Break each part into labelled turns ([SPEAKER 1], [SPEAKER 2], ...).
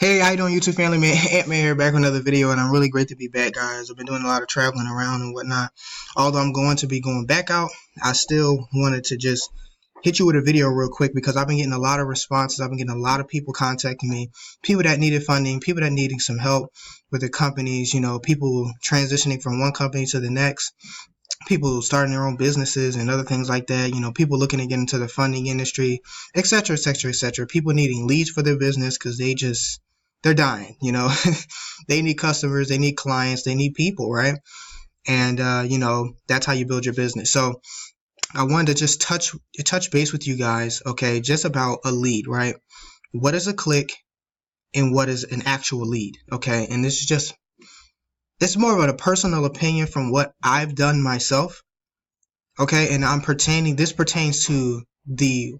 [SPEAKER 1] Hey, how you doing, YouTube family? Man, Ant-Man here, back with another video, and I'm really great to be back, guys. I've been doing a lot of traveling around and whatnot. Although I'm going to be going back out, I still wanted to just hit you with a video real quick because I've been getting a lot of responses. I've been getting a lot of people contacting me, people that needed funding, people that needing some help with their companies, people transitioning from one company to the next, people starting their own businesses and other things like that, people looking to get into the funding industry, etc., etc., etc. People needing leads for their business because they're dying, they need customers, they need clients, they need people, right? And that's how you build your business. So I wanted to just touch base with you guys, okay, just about a lead, right? What is a click and what is an actual lead, okay? And it's more of a personal opinion from what I've done myself, okay? And this pertains to the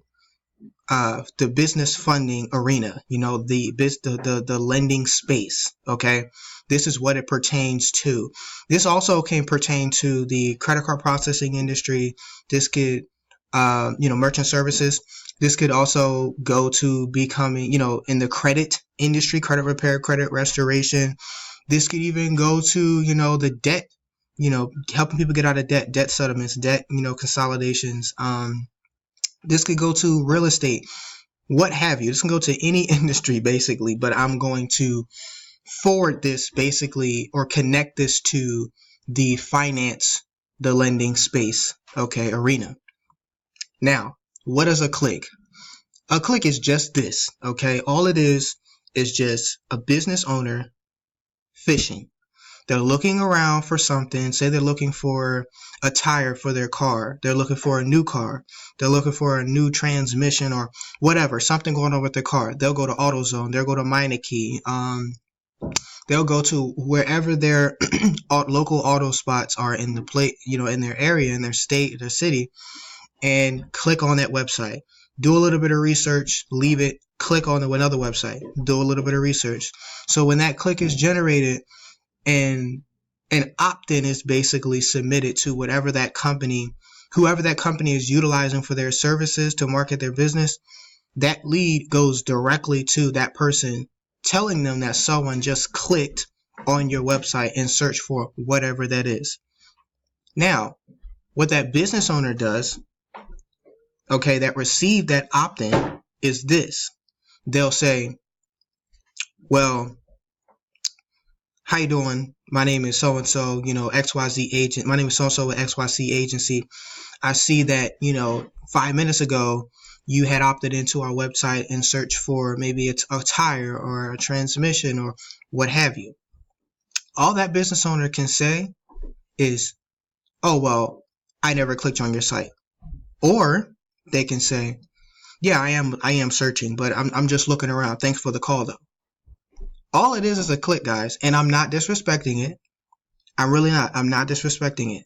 [SPEAKER 1] business funding arena, the lending space, okay? This is what it pertains to. This also can pertain to the credit card processing industry. This could, merchant services. This could also go to becoming, in the credit industry, credit repair, credit restoration. This could even go to, the debt, helping people get out of debt settlements, debt, consolidations. This could go to real estate, what have you. This can go to any industry basically, but I'm going to forward this basically or connect this to the lending space, okay, arena. Now, what is a click? A click is just this, okay? All it is just a business owner fishing. They're looking around for something. Say they're looking for a tire for their car. They're looking for a new car. They're looking for a new transmission or whatever, something going on with their car. They'll go to AutoZone. They'll go to Meineke. They'll go to wherever their local auto spots are in the in their area, in their state, their city, and click on that website. Do a little bit of research, leave it, click on another website, do a little bit of research. So when that click is generated, and an opt-in is basically submitted to whoever that company is utilizing for their services to market their business, that lead goes directly to that person, telling them that someone just clicked on your website and searched for whatever that is. Now, what that business owner does, okay, that received that opt-in is this. They'll say, well, how you doing? My name is so-and-so, XYZ agent. My name is so-and-so with XYZ agency. I see that, 5 minutes ago, you had opted into our website and searched for maybe it's a tire or a transmission or what have you. All that business owner can say is, oh, well, I never clicked on your site. Or they can say, yeah, I am searching, but I'm just looking around. Thanks for the call, though. All it is a click, guys, and I'm not disrespecting it. I'm really not. I'm not disrespecting it.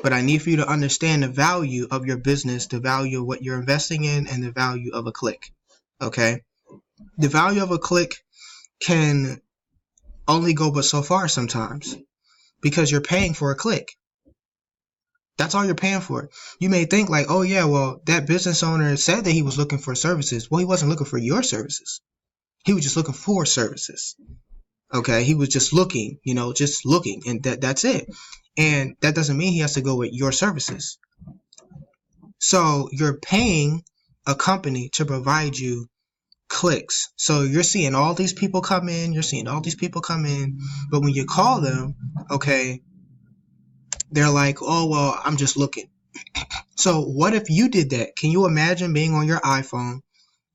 [SPEAKER 1] But I need for you to understand the value of your business, the value of what you're investing in, and the value of a click. Okay? The value of a click can only go but so far sometimes because you're paying for a click. That's all you're paying for. You may think like, oh yeah, well, that business owner said that he was looking for services. Well, he wasn't looking for your services. He was just looking for services. Okay, he was just looking, and that's it. And that doesn't mean he has to go with your services. So you're paying a company to provide you clicks. So you're seeing all these people come in, but when you call them, okay, they're like, oh, well, I'm just looking. So what if you did that? Can you imagine being on your iPhone,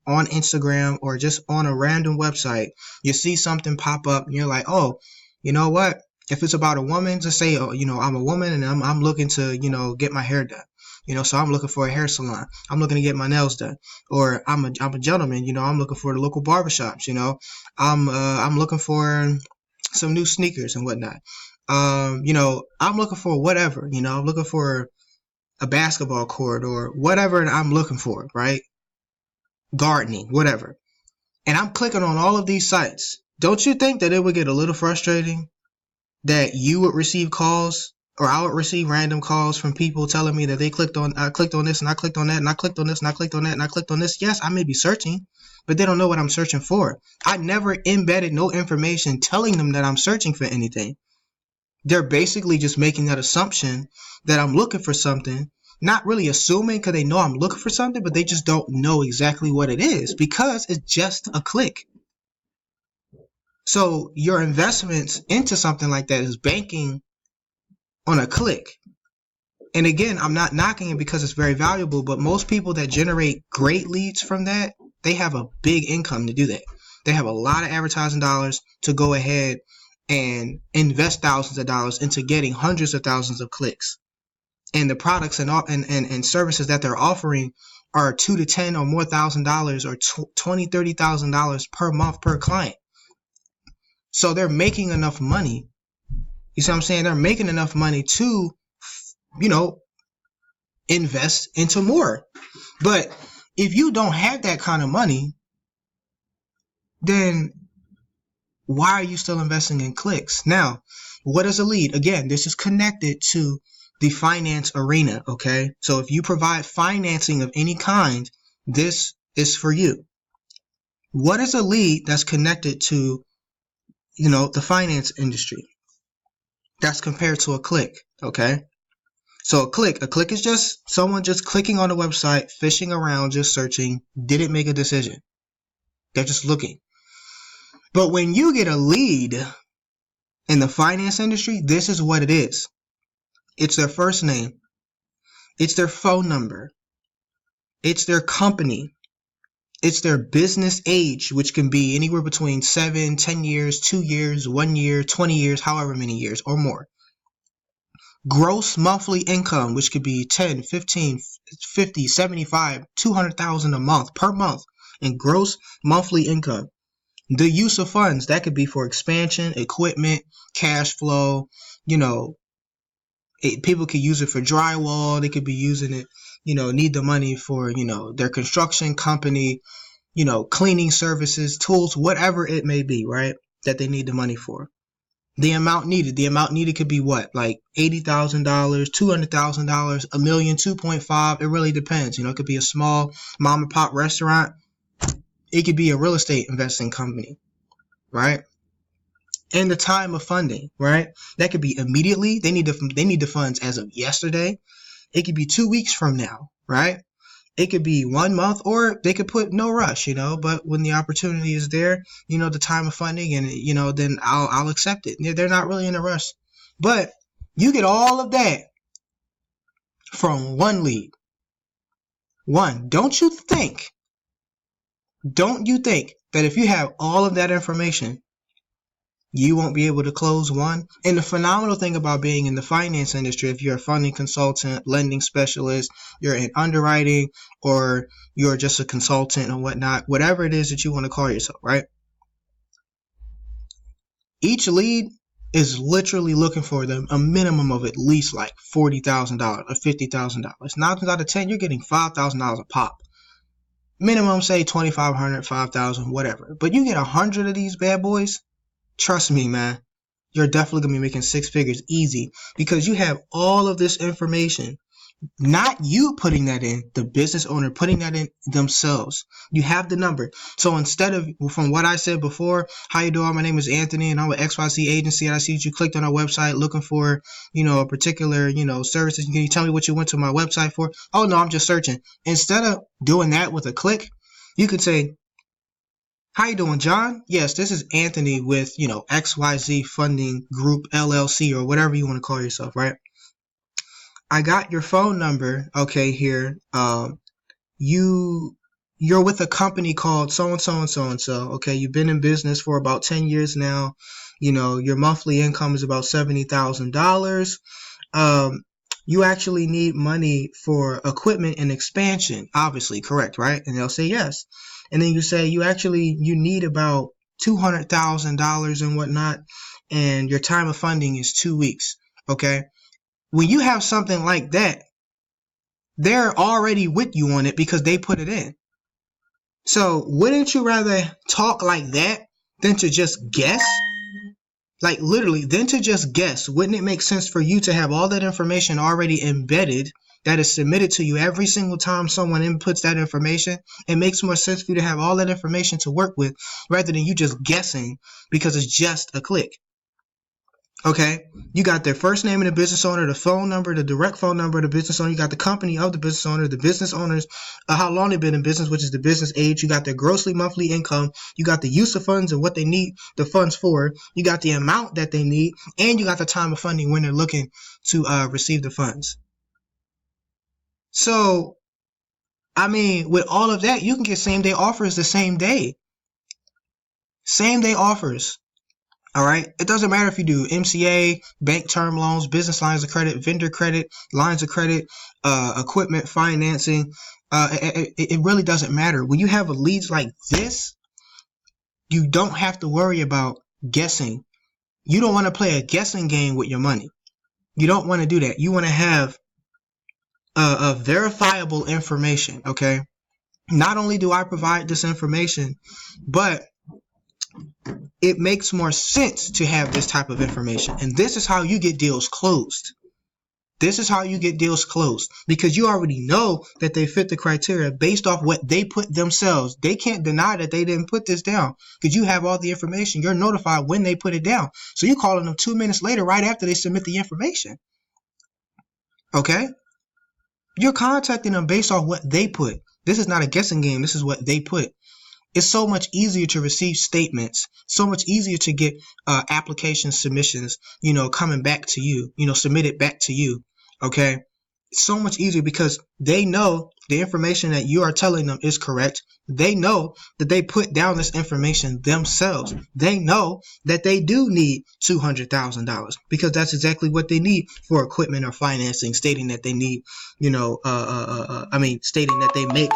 [SPEAKER 1] on Instagram, or just on a random website, you see something pop up and you're like, oh, you know what? If it's about a woman, just say, oh, I'm a woman and I'm looking to, get my hair done. So I'm looking for a hair salon. I'm looking to get my nails done. Or I'm a gentleman, I'm looking for the local barbershops, I'm looking for some new sneakers and whatnot. I'm looking for whatever, I'm looking for a basketball court or whatever I'm looking for, right? Gardening, whatever. And I'm clicking on all of these sites. Don't you think that it would get a little frustrating that you would receive calls Or I would receive random calls from people telling me that I clicked on this and I clicked on that and I clicked on this and I clicked on that and I clicked on this. Yes, I may be searching, but they don't know what I'm searching for. I never embedded no information telling them that I'm searching for anything. They're basically just making that assumption that I'm looking for something, not really assuming because they know I'm looking for something, but they just don't know exactly what it is because it's just a click. So your investments into something like that is banking on a click. And again, I'm not knocking it because it's very valuable, but most people that generate great leads from that, they have a big income to do that. They have a lot of advertising dollars to go ahead and invest thousands of dollars into getting hundreds of thousands of clicks. And the products and services that they're offering are $2 to $10 or more $1,000 or $20, $30,000 per month per client. So they're making enough money. You see what I'm saying? They're making enough money to, invest into more. But if you don't have that kind of money, then why are you still investing in clicks? Now, what is a lead? Again, this is connected to the finance arena, okay? So if you provide financing of any kind, this is for you. What is a lead that's connected to, the finance industry? That's compared to a click, okay? So a click is just someone just clicking on the website, fishing around, just searching, didn't make a decision. They're just looking. But when you get a lead in the finance industry, this is what it is. It's their first name. It's their phone number. It's their company. It's their business age, which can be anywhere between 7, 10 years, 2 years, 1 year, 20 years, however many years or more. Gross monthly income, which could be 10, 15, 50, 75, 200,000 a month per month in gross monthly income. The use of funds, that could be for expansion, equipment, cash flow. People could use it for drywall. They could be using it, need the money for, their construction company, cleaning services, tools, whatever it may be, right? That they need the money for. The amount needed could be what? Like $80,000, $200,000, $1 million, 2.5. It really depends. It could be a small mom and pop restaurant. It could be a real estate investing company, right? And the time of funding, right? That could be immediately. They need the funds as of yesterday. It could be 2 weeks from now, right? It could be 1 month, or they could put no rush, but when the opportunity is there, the time of funding, and, then I'll accept it. They're not really in a rush. But you get all of that from one lead. One, don't you think that if you have all of that information, you won't be able to close one? And the phenomenal thing about being in the finance industry, if you're a funding consultant, lending specialist, you're in underwriting, or you're just a consultant and whatnot, whatever it is that you want to call yourself, right? Each lead is literally looking for them a minimum of at least like $40,000 or $50,000. 9 times out of 10, you're getting $5,000 a pop. Minimum, say $2,500, $5,000, whatever. But you get 100 of these bad boys. Trust me, man, you're definitely going to be making 6 figures easy because you have all of this information. Not you putting that in, the business owner putting that in themselves. You have the number. So instead of, from what I said before, how you doing? My name is Anthony and I'm with XYZ Agency, and I see that you clicked on our website looking for, a particular, services. Can you tell me what you went to my website for? Oh, no, I'm just searching. Instead of doing that with a click, you could say, how you doing, John? Yes, this is Anthony with, XYZ Funding Group LLC, or whatever you want to call yourself, right? I got your phone number, okay, here. You're with a company called so-and-so and so-and-so, okay? You've been in business for about 10 years now. Your monthly income is about $70,000. You actually need money for equipment and expansion, obviously, correct, right? And they'll say yes. And then you say you need about $200,000 and whatnot, and your time of funding is 2 weeks, okay? When you have something like that, they're already with you on it because they put it in. So wouldn't you rather talk like that than to just guess? Like literally, then to just guess, wouldn't it make sense for you to have all that information already embedded that is submitted to you every single time someone inputs that information? It makes more sense for you to have all that information to work with rather than you just guessing because it's just a click. Okay, you got their first name of the business owner, the phone number, the direct phone number of the business owner. You got the company of the business owner, the business owners, how long they've been in business, which is the business age. You got their grossly monthly income. You got the use of funds and what they need the funds for. You got the amount that they need, and you got the time of funding when they're looking to receive the funds. So, I mean, with all of that, you can get same day offers the same day. Same day offers. All right. It doesn't matter if you do MCA, bank term loans, business lines of credit, vendor credit, lines of credit, equipment financing. It really doesn't matter. When you have leads like this, you don't have to worry about guessing. You don't want to play a guessing game with your money. You don't want to do that. You want to have a verifiable information. Okay. Not only do I provide this information, but it makes more sense to have this type of information. And this is how you get deals closed. This is how you get deals closed because you already know that they fit the criteria based off what they put themselves. They can't deny that they didn't put this down because you have all the information. You're notified when they put it down. So you're calling them 2 minutes later, right after they submit the information. Okay? You're contacting them based off what they put. This is not a guessing game. This is what they put. It's so much easier to receive statements, so much easier to get application submissions, coming back to you, submitted back to you. Okay. So much easier because they know the information that you are telling them is correct. They know that they put down this information themselves. They know that they do need $200,000 because that's exactly what they need for equipment or financing, stating that they need, stating that they make,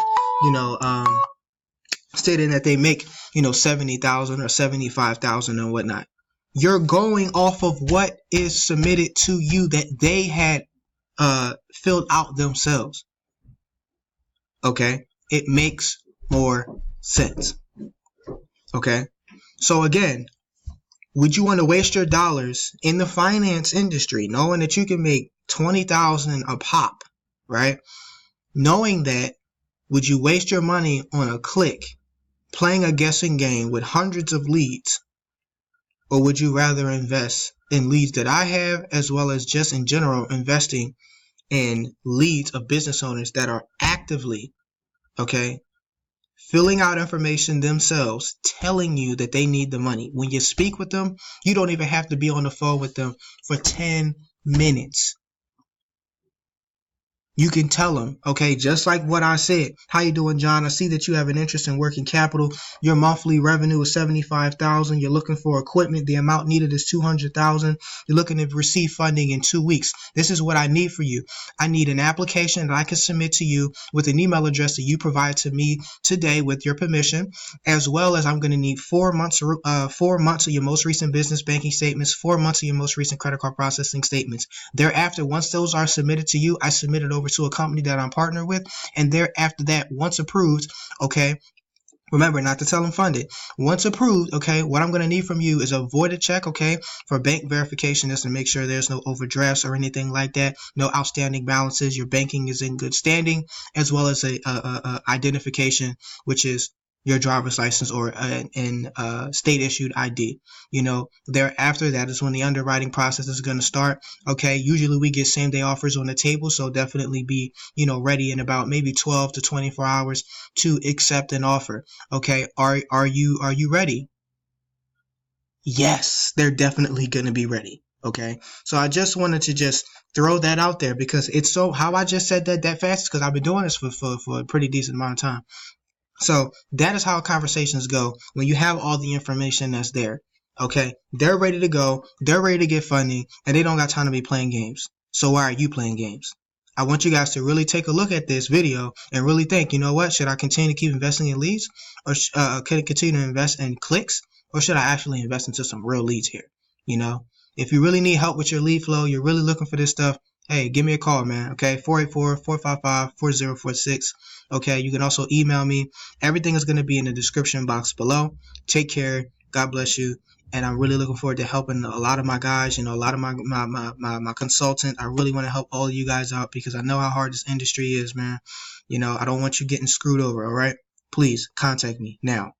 [SPEAKER 1] stating that they make, 70,000 or 75,000 and whatnot. You're going off of what is submitted to you that they had filled out themselves. Okay, it makes more sense. Okay, so again, would you want to waste your dollars in the finance industry, knowing that you can make 20,000 a pop, right? Knowing that, would you waste your money on a click, playing a guessing game with hundreds of leads, or would you rather invest in leads that I have, as well as just in general investing in leads of business owners that are actively, filling out information themselves, telling you that they need the money? When you speak with them, you don't even have to be on the phone with them for 10 minutes. You can tell them, just like what I said. How you doing, John? I see that you have an interest in working capital. Your monthly revenue is $75,000. You're looking for equipment. The amount needed is $200,000. You're looking to receive funding in 2 weeks. This is what I need for you. I need an application that I can submit to you with an email address that you provide to me today with your permission, as well as I'm going to need 4 months of your most recent business banking statements, 4 months of your most recent credit card processing statements. Thereafter, once those are submitted to you, I submit it over to a company that I'm partnered with, and thereafter that, once approved, remember not to tell them funded. Once approved, what I'm going to need from you is a voided check, for bank verification, just to make sure there's no overdrafts or anything like that, no outstanding balances, your banking is in good standing, as well as a identification, which is your driver's license or an state issued ID. Thereafter, that is when the underwriting process is going to start. Usually we get same day offers on the table, so definitely be ready in about maybe 12 to 24 hours to accept an offer. Are you ready? Yes, they're definitely going to be ready. So I just wanted to just throw that out there because it's so, how I just said that fast, because I've been doing this for a pretty decent amount of time. So that is how conversations go when you have all the information that's there. They're ready to go. They're ready to get funding, and they don't got time to be playing games. So why are you playing games? I want you guys to really take a look at this video and really think, you know what? Should I continue to keep investing in leads, or could I continue to invest in clicks, or should I actually invest into some real leads here? If you really need help with your lead flow, you're really looking for this stuff, hey, give me a call, man. 484-455-4046. You can also email me. Everything is going to be in the description box below. Take care. God bless you. and I'm really looking forward to helping a lot of my guys, a lot of my consultant. I really want to help all of you guys out because I know how hard this industry is, man. I don't want you getting screwed over, all right? Please contact me now.